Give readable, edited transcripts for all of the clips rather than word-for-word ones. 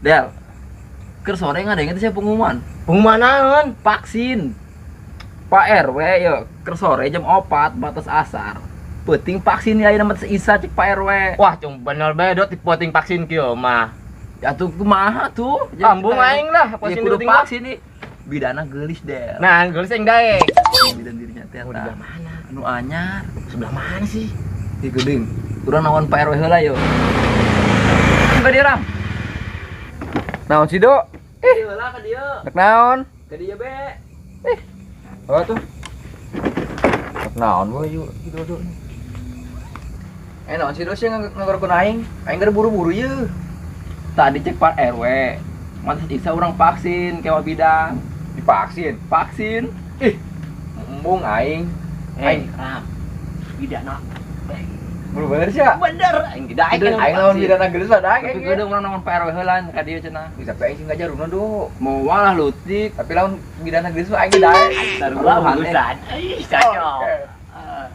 Del, ker sore nggak ada yang saya pengumuman. Pengumuman naon? Vaksin. Pak RW yo, ker sore jam 4 batas asar. Penting vaksin ya nama isa cek Pak RW. Wah, cung bener bedot dipoting vaksin kieu mah. Ya tuh kumaha tuh. Ambung aing lah Vaksin vaksin kudu dipoting vaksin nih. Bidana geulis Del. Nah, geus aing daek. Bidan dirinya teh Mau di eta. mana? Anu anyar Sebelah mana sih? di gedung. Urang naon Pak RW heula yo. Ka dieu Ram. Naon sih, Dok? Heula ka dieu. Rek naon? Ka dieu be. Apa tuh? Naon we yuk gitu tuh. Naon sih dosi ngagorkeun aing? Aing geus buru-buru yeuh. Tadi cek Pak RW. Mantas isa urang vaksin kewa bidang. Divaksin, vaksin. Ih, embung aing. Aing Ram. Bidana. bener sih ya? Bener, aing daek Aing lawan bidana geus lah daek. Tapi Tapi gede urang naon Pak RW heula ka dieu cenah. Bisa pe aing ngajar rumah do. Mau walah lutik. Tapi lawan bidana geus aing daek. Sarua urusan. Ih, cocok.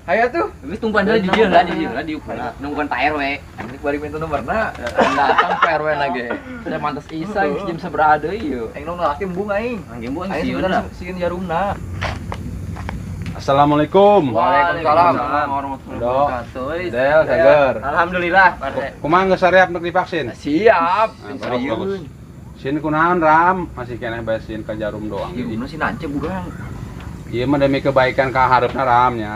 Hayo tuh. Geus tumpuan heula di dieu lah, di ukur. Nungguan Pak RW. Ini bari minta nomorna. Datang Pak RW na ge. Saya mantas isa jam sabaraha deui ieu. Aing nu laki embung aing. Angging bu Aing sieun sebenarnya lah. sieun jarumna. Assalamualaikum. Waalaikumsalam Waalaikumsalam. warahmatullahi Dok. wabarakatuh. Del, Sager. Alhamdulillah, Pak RW. Kumaha geus sareap nuk divaksin? Siap. Nah, bagus. Sin kunaon Ram? Masih keneh bae sin ka jarum doang. Jarumna si nance bugang. Ieu mah demi kebaikan ka hareupna Ram nya.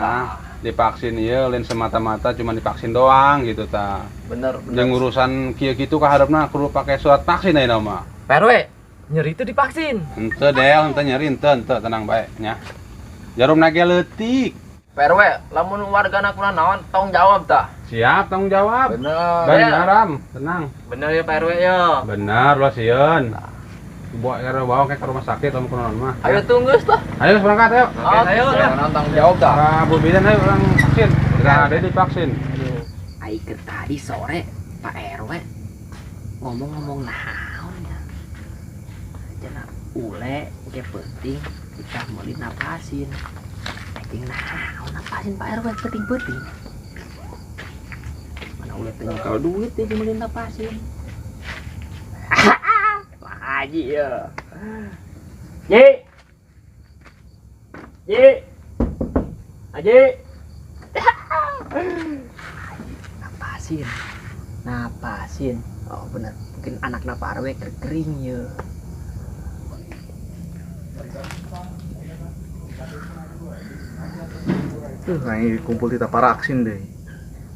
Divaksin ieu lain semata-mata cuma divaksin doang gitu ta. Bener, Jeung urusan kieu kitu ka hareupna kudu pake surat vaksin ayeuna mah. Pak RW, nyeri itu divaksin. Henteu Del, henteu nyeri henteu tenang bae nya. Jarumna ge leutik. Pak RW, lamun wargana kuna naon tanggung jawab tah. Siap tanggung jawab. Bener. Bener Ram, tenang. Bener ya Pak RW ya. Bener lo sieun. Bawa bawa ke rumah sakit om kunaon mah. Ayo tunggu tah. Ayo berangkat ayo. Ayo, Jangan tanggung jawab tah. Bu Bidan ayo orang vaksin. Udah ada divaksin. Aing keur tadi sore Pak RW ngomong-ngomong naon ya. Cenah ule ge penting kita meuli napasin. Anjing naon napasin Pak RW penting-penting. Mana ule teh kalau duit teh meuli napasin. Pak Haji ya. Ji. Ji. Haji. Napasin. Oh bener, mungkin anaknya Pak RW kering ya. Aing kumpul kita vaksin deh.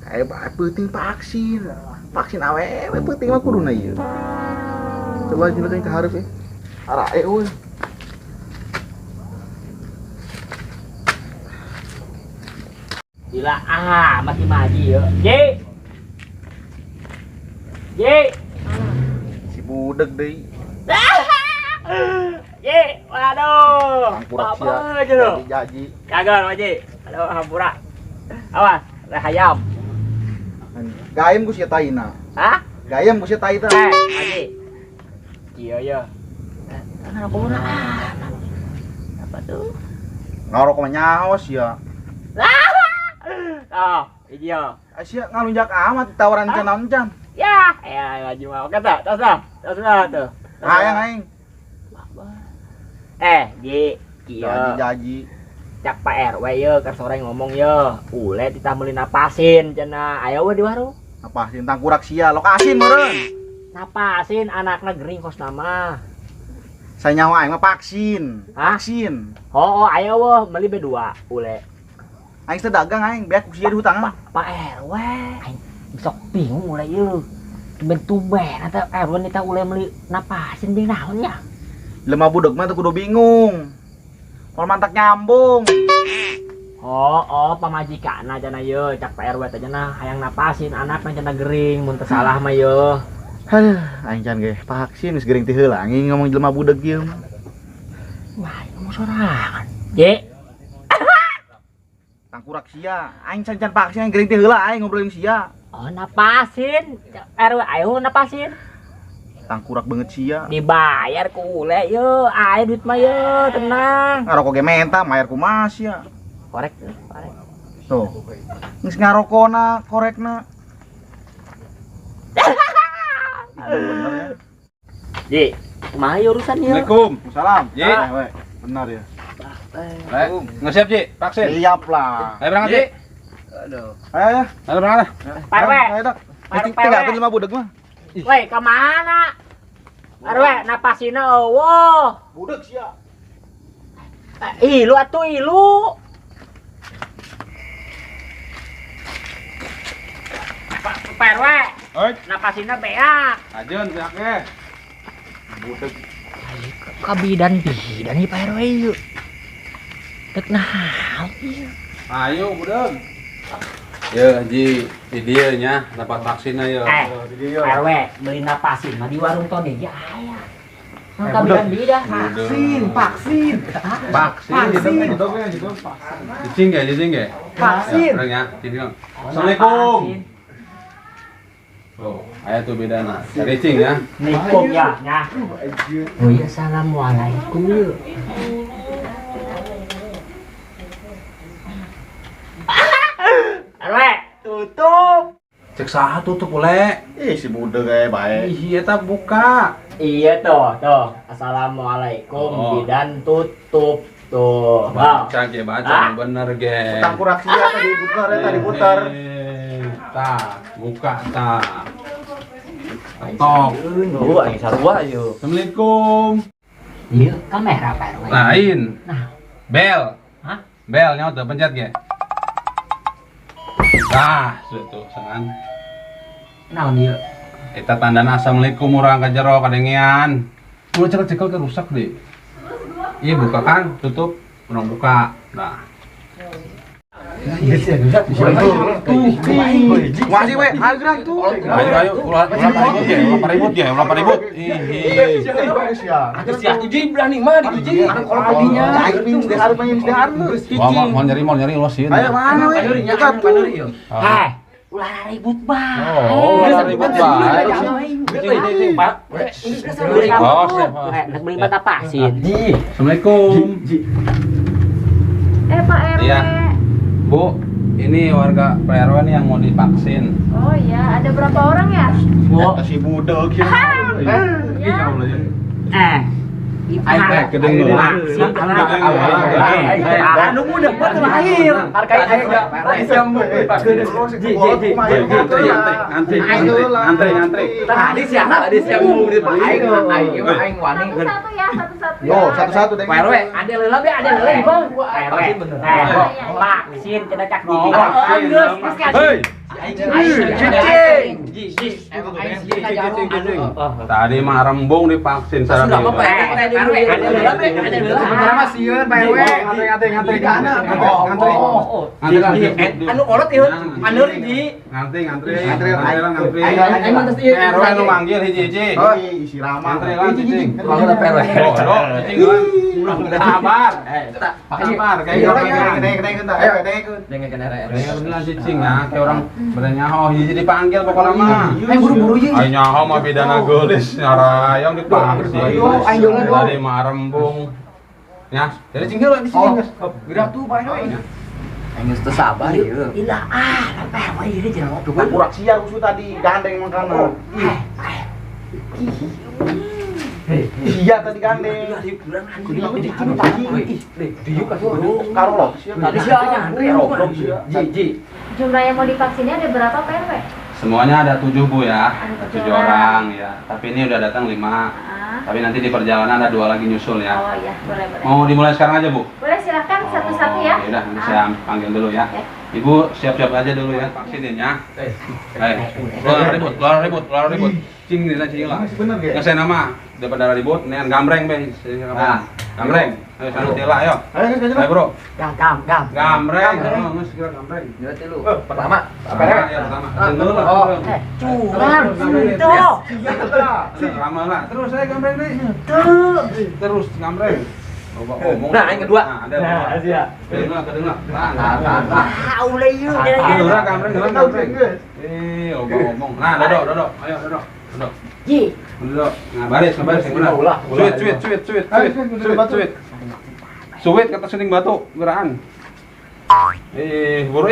Kayak penting vaksin. Vaksin awewe penting mah kuduna ieu. Coba jelasin ke hareup Arae euy. Gila masih maju ya. Ji. Si budeg deui. Ji, waduh. Hampura sia. Apa aja lo? Jaji. Kagak Pak Ji. Aduh, hampura. Awas, hayam. Gayem ku sia taina. Hah? Gayem ku sia taina. Pak Ji. Iya ya. Hampura. Apa tuh? Ngarok mah nyaos ya. Oh, iya. Sia ngalunjak amat tawaran can naon can. Ya, maju mau kata, tos tuh. Hayang aing. Ji, iya. Jaji. Cak Pak RW ya, keur sore ngomong ya. Ule ditameli napasin cenah. Aya we di warung. Napasin tangkurak sia lokasi meureun. Napasin anakna gering kos nama. Saya nyawa aing mah vaksin. Hah? Vaksin. Oh, aya we meuli B2 ule. Aing teh dagang aing beak ku sia di hutang. Pak RW. Aing sok bingung ule ieu. Tumben eta RW nita ule meuli napasin di naon nya? Lemah budeg mah teu kudu bingung. Pol mantak nyambung. Oh, pamajikanna cenah ye, cak Pak RW teh cenah hayang napasin anakna cenah gering mun teu salah mah ye. Aduh, aing can ge vaksin geus gering teh heula aing ngomong jelema budeg ieu. Wah, ngomong sorangan. Ji. Tangkurak sia, aing can vaksin gering teh heula aing ngobrolin sia. Oh, napasin. Cak RW ayo napasin. Tangkurak banget sia. Dibayar ku ule ye, aya duit mah ye, tenang. Ngarokok ge menta, mayar kumaha sia. Korek. Tuh. Geus ngarokona, korekna. Bener ya. Ji, kumaha ieu urusannya? Assalamualaikum. Salam. Ji. Benar ya. Ngesiap Ji, vaksin. Siap lah. Ayo berangkat Ji. Aduh. Ayo. Ayo berangkat. Pak RW. Ayo dak. Pak Tinggalkan RW. 5 budak mah. Weh, kemana? RW, napasina eueuh. Budak sia. Ilu atuh ilu. Pak RW, Oi, napasina beak. ajeun siap ge. Budak. Kabidan nih Pak RW ieu. Dek naon ieu? Ayo budeng. Ya Ji, di dieu nya dapat vaksinna ya. Pak RW, beli napasin mah di warung Tony ya aya. Nang kabidan bidan. Vaksin, vaksin. Vaksin. Cicing ge. Vaksin. Orang ya, sini dong. Assalamualaikum. Oh, aya tuh bedana. Cicing ya. Assalamualaikum ya. Oh iya, assalamualaikum yuk. RW, tutup. Cek saha tutup oleh. Si budak kayak baik. Ih, eta buka. Iya tuh. Assalamualaikum, Oh. bidan tutup tuh. Baca ge, baca Ah. bener ge. Tangkurak sia tadi putar tadi putar. Tah, buka tah. Tok. Aing sarua yuk. Assalamualaikum. Iya, kamera Pak RW. Lain. Nah. Bel. Hah? Bel nyaut tuh pencet ge. Nah, tuh sangan. Naon ieu? Eta tandana assalamualaikum urang ka jero kadengean. Mun cekel ke rusak deh. Iya buka kan, tutup, urang buka. Nah. Masih we, harga tuh. Ayo, ulah ribut ya. Ih. Aduh si atuh Ji berani mah di Ji. Kalau paginya. Mau nyari ulah sieun. Ayo mana we? Bukan paneri yo. Heh, ulah ribut bae. Oh, ulah ribut bae. Pak. Oh, siap. Nak beli mata pasin. Ji. Assalamualaikum. Pak RW. Iya. Bu, ini warga PRW nih yang mau divaksin. Oh iya, ada berapa orang ya? Bu, Si budak ya. Ayo kedengeran. Anu muda buat lahir. Hargai siam Antri. Tadi siapa? Tadi siapa mau di aing aing wani. Satu-satu ya, satu-satu. Yo, satu-satu deh. Pak RW, ada leula be, ada leula Bang. vaksin bener. Vaksin cenah cak gigi. Hei, tadi mah rembung divaksin Sudah sareng. apa Pak RW? Ada leula be, ada leula. Nama sieun Pak RW. Ngantri. Anu kolot ieu, anu di. Ngantri. Aing mantes ieu. RW nu manggil hiji-hiji. Isi ramah. Ngantri lah cicing. Kalau ada Pak RW. Cicing sabar. Sabar kayak Dengan kena RW. beneran cicing ya, kayak orang bertanya oh hiji dipanggil pokoknya mah. Aing buru-buru ieu. Ayo nyaho mah bidana geulis nyarayong divaksin. Ayo jangan dong. Tadi mah rembung. Ya, dari cinggil di sini guys. Gerak tuh Pak RW. Aing geus teu sabar ieu. Ilah Pak RW ieu cenah Tuh kan kurak sia rusuh tadi gandeng mangkana. Iya tadi gandeng. Karo lo. Tadi siapa? Ji. Jumlah yang mau divaksinnya ada berapa Pak RW? Semuanya ada 7 Bu ya. Ada 7 7 orang ya. Tapi ini udah datang 5. Ah. Tapi nanti di perjalanan ada 2 lagi nyusul ya. Oh iya, boleh. Mau dimulai sekarang aja Bu? Boleh silahkan satu-satu ya. Oh, yaudah, nanti saya panggil dulu ya. Oke. Ibu siap-siap aja dulu ya vaksinin ya. Keluar ribut. Cing nih lah. Bener ge. Ngasih nama daripada ribut, nean gambreng be. Gambreng. Ayo sana tela ayo. Ayo bro. Gam. Gambreng. Nges kira gambreng. Geus tilu. Pertama, Pak RW. Ya pertama. Dulu lah. Oh. Curang itu. Lama lah. Terus saya gambreng deh. Terus gambreng. Nah, yang kedua. Ada. Kedengar. Ulah ieu Kedengar gambreng. Ngomong. Nah, dodok. Ayo, dodok. Ji, Dodok. Nah, baris yang benar. Suwit kata suning batu, geraan. Buru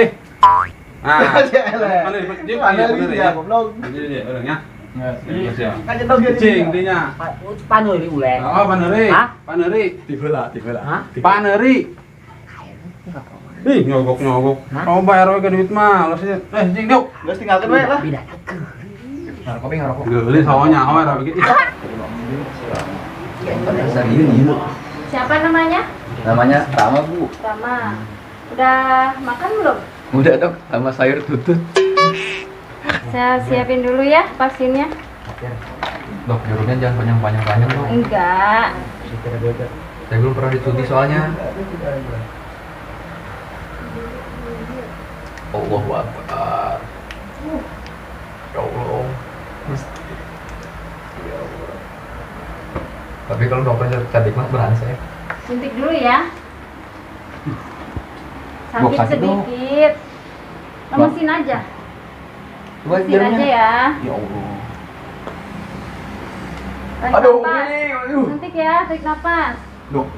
Nah. Mana di ya. Jadi, orang ya. Geus ya. Kan jendong dia. Cing dinya. Paneuri ule. Oh, Paneri. Hah? Paneri. Tibeula. Hah? Paneri. Ih, nyogok. Hah? Oh, bayar we ke duit mah. Los cing duk. Geus tinggalkeun we lah. Bida. Kopi ngarokok. Geulis sawonya awe ra bikin. Siapa namanya? Namanya Rama, Bu. Rama. Udah makan belum? Udah dong, sama sayur tutut. Saya siapin dulu ya vaksinnya. Dok, jurumnya jangan panjang-panjang dong. Enggak. Saya belum pernah disuntik soalnya. Allahu Akbar. Ya Allah. Ya Allah. Tapi kalau dokternya cantik mah berasa ya. Suntik dulu ya. Dok, Sakit sakit dong. sedikit. Lemesin aja. Coba Lemesin aja ya. Ya Allah. Tarik Aduh, napas. aduh. Suntik ya, tarik napas. Dok.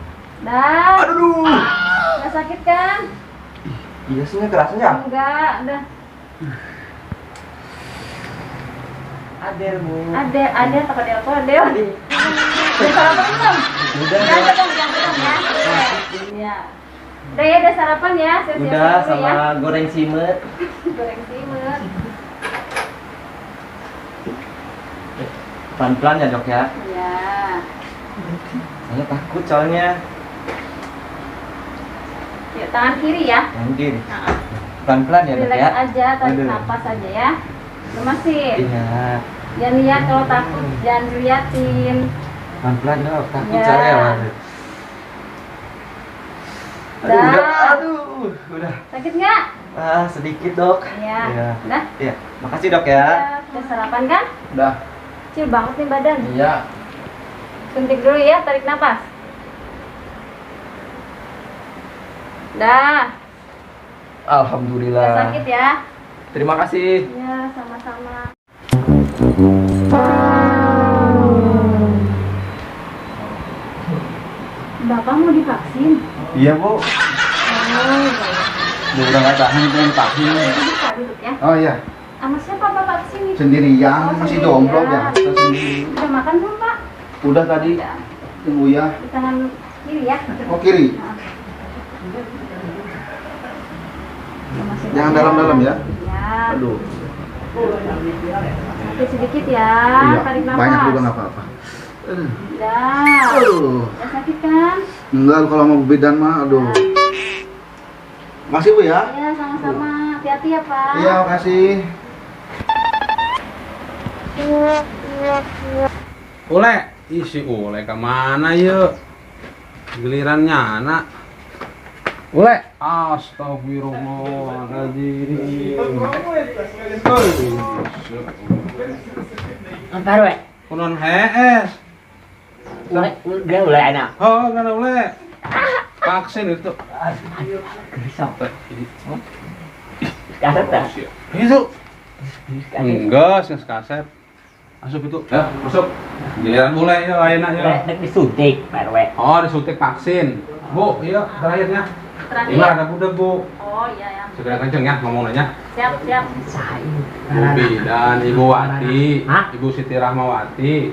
Dah. Aduh. Nggak sakit kan? Iya sih, kerasnya. Enggak, udah. Adel, Bu. Ada apa Del? Kok Del? Udah sarapan belum? Udah. Jangan potong ya. Iya. Udah ya, udah sarapan ya. Saya siapin Udah dulu sama ya. goreng simet. Goreng simut. Pelan-pelan ya, Dok ya. Iya. Saya takut soalnya. Yuk, tangan kiri ya. Mungkin. Nah, Pelan-pelan ya, Dok relax ya. aja, tarik Aduh. napas aja ya. Lemesin. Iya. Jangan lihat kalau takut, jangan diliatin. Pelan-pelan, Dok. Takut Ya. saya. Waduh. Dah. Aduh, udah. Sakit nggak? Ah, sedikit, Dok. Iya. Iya. Udah? Iya. Makasih, Dok ya. Udah sarapan kan? Udah. Kecil banget nih badan. Iya. Suntik dulu ya, tarik napas. Dah. Alhamdulillah. Udah sakit ya? Terima kasih. Iya, sama-sama. Bapak mau divaksin? Iya, Bu. Oh, baik. Udah enggak tahan pengen vaksin. Duduk Pak, duduk ya. Oh iya, Sama siapa Pak vaksin nih? sendirian, Oh, masih sendirian. jomblo ya. Saya sendiri. Udah makan belum Pak? Udah tadi, Udah. tunggu ya. Di tangan kiri ya. Oh kiri, Masih jangan banyak. dalam-dalam ya. Ya. Aduh, Sakit sedikit ya. iya, Tarik napas. banyak juga nggak apa-apa. Udah. Aduh, Udah sakit kan? enggak kalau mau bidan mah, aduh. Makasih Bu ya. Iya, sama-sama. Hati-hati ya Pak. Iya, makasih. Ule, isi ule kemana yuk? Gilirannya anak. Ule, astagfirullahaladzim. Antar we. Kunon hees. Dia mulai enak. Oh, kan ule. Vaksin itu. Gerisok. Kaset dah. Itu. Enggak, sing kaset. Asup itu. Ya, masuk. Giliran ule ya, ayeuna ya. Nek disuntik, RW. Oh, disuntik vaksin. Bu, iya, terakhirnya. Terakhir. Iya, ada budak, Bu. Oh iya ya. Segera kenceng ya ngomongnya. Siap, siap. Sain. Bubi dan Ibu Wati, Hah? Ibu Siti Rahmawati.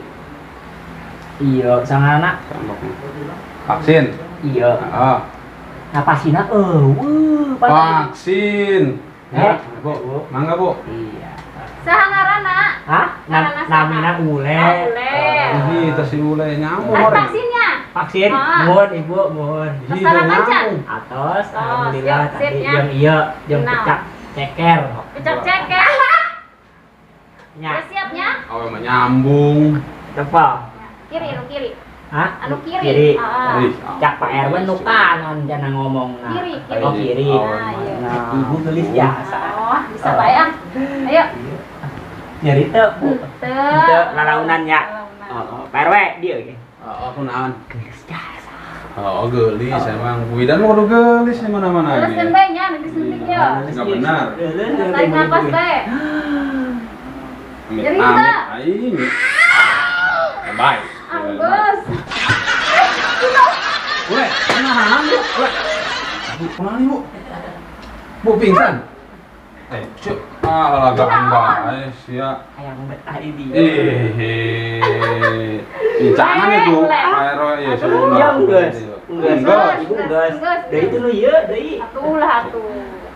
Iya, sang anak. Vaksin. Iya. Oh, Napasina Pak. vaksin. Ya, Bu. Mangga, Bu. Iya. Saha ngaranna? Hah? Ngaranna saha? Namina ule. Oh, ule. Ih, tas si ule nyamuk. Kan vaksinnya. Vaksin, Ah. mohon ibu, mohon. Ih, Salah nyamuk. macan. Atos, Oh, alhamdulillah siap, siap, tadi ya. yang iya, yang Kenal. pecak ceker. Pecak ceker. Nya, Udah siapnya? Oh, emang nyambung. tepa. Kiri, anu kiri. Hah? Anu kiri. Kiri. Ah. Ih, Cak Pak RW nu kanan jangan ngomong. Nah. Kiri, kiri. Oh, kiri. Oh, Nah, iya. Nah, ibu tulis biasa. Oh, bisa bae ah. Ayo. Nyari teu, Bu. Teu. Teu lalaunan ya. Lalaunan. Oh, Pak RW dia ge. Oh, kunaon? Geus jasa. Oh, gelis emang. Widan mau kudu gelis di mana-mana Terus kan ini. bae nya, nanti suntik ya. Enggak benar. Tarik napas bae. Amit Jadi amit kita. aing. Bye. Ambus. Ule, kenahan, Bu. Ule. Bu, kenal nih, Bu. Bu pingsan. Syuk. Ah, lagaan guys ya. Ayang ID. Jangan itu. Aero ya sebelum. Ya enggak. Enggak. Ibu enggak. Dari itu lu ya, dari. Atuh lah atuh.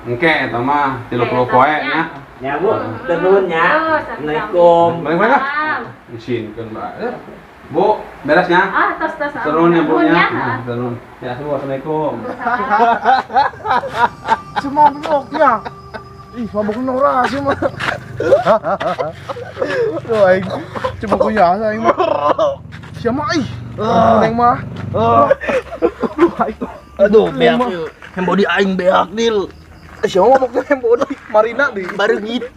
Oke, tama 30 poe nya. Ya Bu, turun ya. Assalamualaikum. Balik balik. Salam. Isinkeun Mbak. Bu, beresnya? Ah, tos. Turun ya Bu Turun nya. ya. Turun. Ya, assalamualaikum. Semua bloknya. Ih, mabuk Nora sih mah. Tuh aing coba kunyah aing mah. Siapa ih? Neng mah. Aduh, beak yuk. Hembodi aing beak dil. Siapa mabuknya yang bodoh? Marina di. Baru gitu.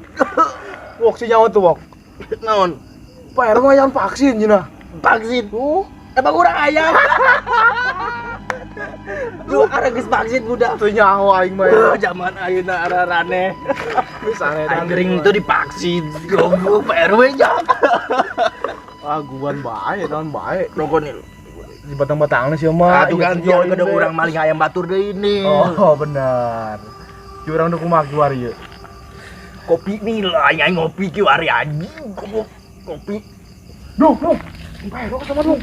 Wok si nyawa tuh wok. Naon? Pak Ero mah yang vaksin cenah. Vaksin. Tuh. Emang urang ayam. Lu arek geus vaksin budak. Tuh nyawa aing mah. Zaman ayeuna ararane. Wis aneh Aing gering itu divaksin. Goblok Pak RW nya. Ah, guban bae, naon bae. Rokonil. Di batang-batangna sih mah. Atuh kan dia kada urang maling ayam batur deui ini. Oh, benar. Di urang nu kumaha kieu ari ieu. Kopi nih lah, aing ngopi ki ari anjing. Kopi. Duh. Pak Ero sama dong.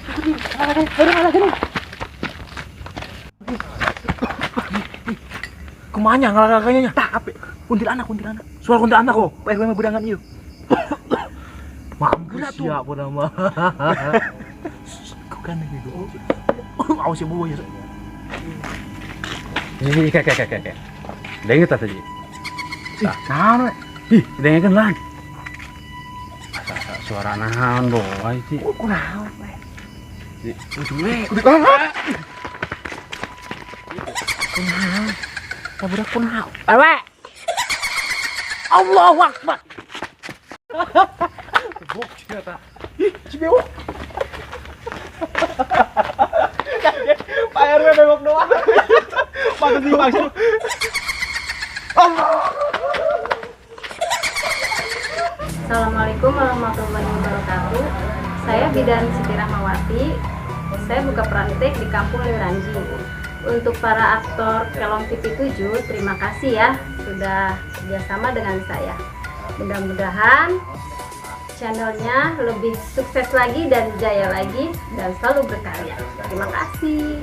Kemana ngalakakanya? Tak apa? Kuntilanak. Soal kuntilanak kok. Pak RW mah berangan ieu. Mampus siapa nama? Bukan gitu. Awas ya Bu ya. Ih, kakek. Dengar tak tadi? Naon we? Ih, dengar kan lan. Suara naon boy sih. Kunaon we? Tabrak kunaon? RW. Allahu Akbar. Buk ternyata. Ih, Cibewo. Pak RW bebok doang. Patut divaksin. Assalamualaikum warahmatullahi wabarakatuh. Saya Bidan Siti Rahmawati. Saya buka praktek di Kampung Liranji. Untuk para aktor Kelong TV 7, terima kasih ya sudah kerjasama dengan saya. Mudah-mudahan channelnya lebih sukses lagi dan jaya lagi dan selalu berkarya. Terima kasih.